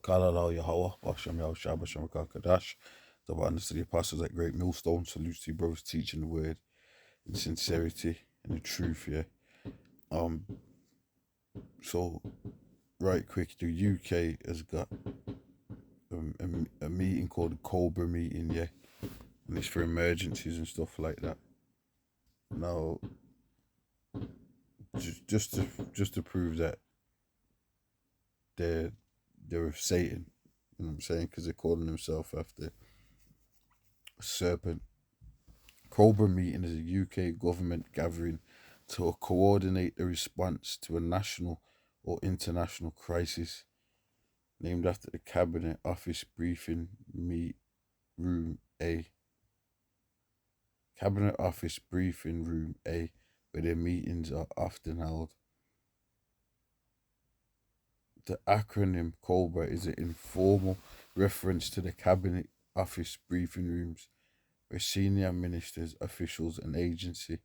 Kalalau Yahweh, Bashem Yahushua, Bashem Kadash. The abundance of the apostles at Great Millstone. Salute to you, brothers, teaching the word in sincerity and the truth, yeah. So, right quick, the UK has got a meeting called the Cobra meeting, yeah. And it's for emergencies and stuff like that. Now, just to prove that they're of Satan, you know what I'm saying? Because they're calling themselves after Serpent. Cobra meeting is a UK government gathering to coordinate the response to a national or international crisis, named after the Cabinet Office Briefing Room A. Cabinet Office Briefing Room A, where their meetings are often held. The acronym Cobra is an informal reference to the Cabinet Office briefing rooms, where senior ministers, officials, and agency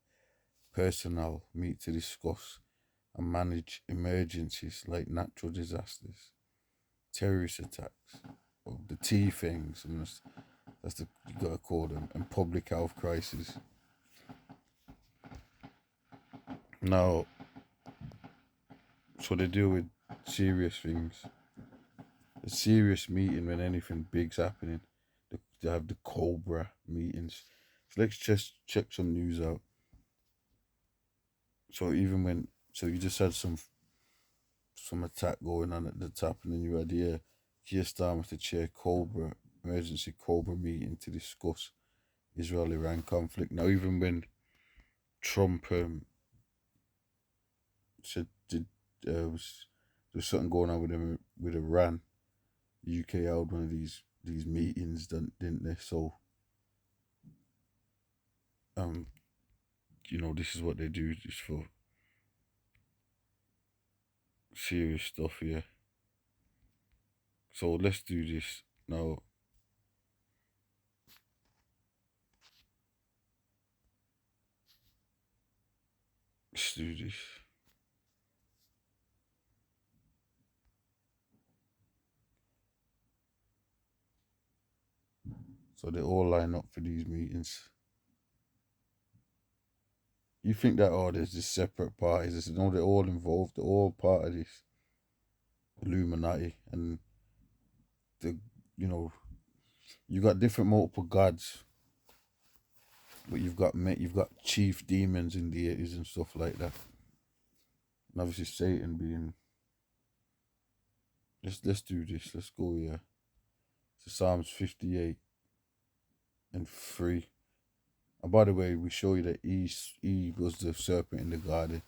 personnel meet to discuss and manage emergencies like natural disasters, terrorist attacks, or the T things, and that's the you gotta call them, and public health crises. Now, so they deal with serious things. A serious meeting when anything big's happening. They have the Cobra meetings. So let's just check some news out. So you just had some attack going on at the top, and then you had the Keir Starmer to chair Cobra emergency Cobra meeting to discuss Israel-Iran conflict. Now, even when Trump said there's something going on with him with Iran, the UK held one of these meetings, didn't they? So, this is what they do just for serious stuff, yeah. So let's do this now. Let's do this. So they all line up for these meetings. You think that there's just separate parties? No, they're all involved. They're all part of this Illuminati, and the you got different multiple gods, but you've got chief demons and deities and stuff like that. And obviously Satan being. Let's do this. Let's go here. To Psalms 58 and 3. And by the way, we show you that he was the serpent in the garden,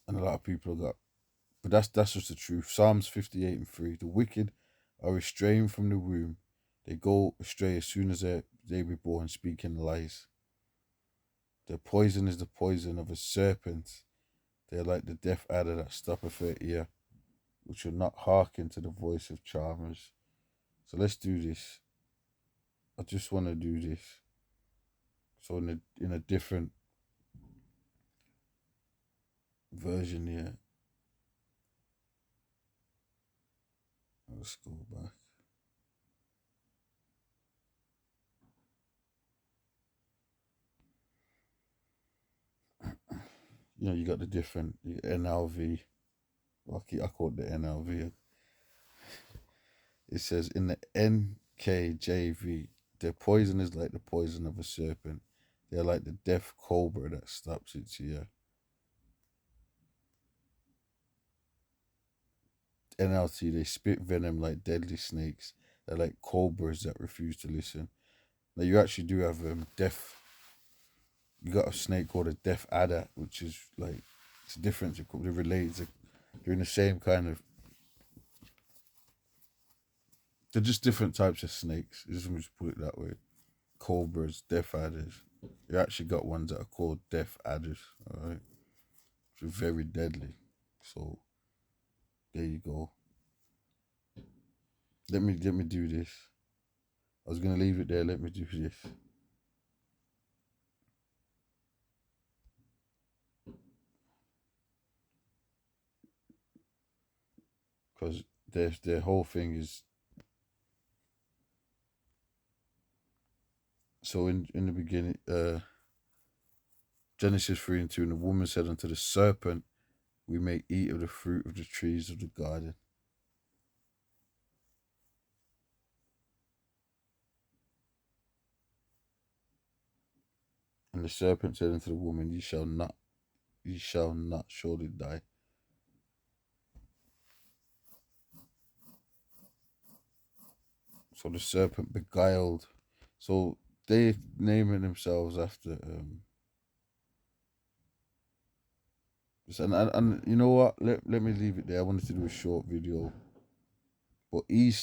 and a lot of people got. But that's just the truth. Psalms 58 and 3. The wicked are restrained from the womb. They go astray as soon as they be born, speaking lies. Their poison is the poison of a serpent. They are like the deaf adder that stoppeth her ear, which will not hearken to the voice of charmers. So let's do this. I just want to do this. So in a different version here. Let's go back. You got the different NLV. I call it the NLV. It says in the NKJV, their poison is like the poison of a serpent. They're like the deaf cobra that stops its ear. NLT, they spit venom like deadly snakes. They're like cobras that refuse to listen. Now you actually do have deaf. You got a snake called a deaf adder, which is like it's different. They're related. They're in the same kind of. They're just different types of snakes. Just put it that way. Cobras, deaf adders. You actually got ones that are called deaf adders. All right, which are very deadly. So there you go. Let me do this. I was gonna leave it there. Let me do this. because their whole thing is, so in the beginning, Genesis 3:2, and the woman said unto the serpent, we may eat of the fruit of the trees of the garden. And the serpent said unto the woman, ye shall not surely die. So the serpent beguiled. So they naming themselves after and you know what? Let me leave it there. I wanted to do a short video. But he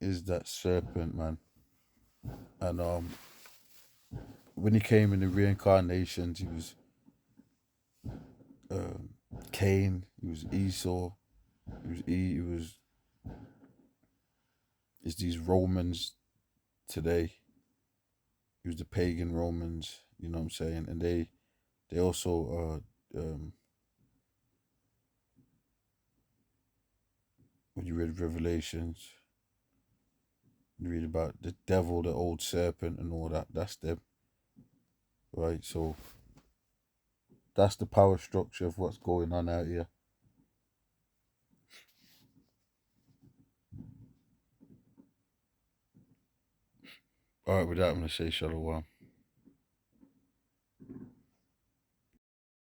is that serpent, man. And when he came in the reincarnations, he was Cain, he was Esau, he was is these Romans today. He was the pagan Romans, you know what I'm saying? And they also when you read Revelations, you read about the devil, the old serpent and all that, that's them. Right? So that's the power structure of what's going on out here. Alright, with that I'm gonna say shalom.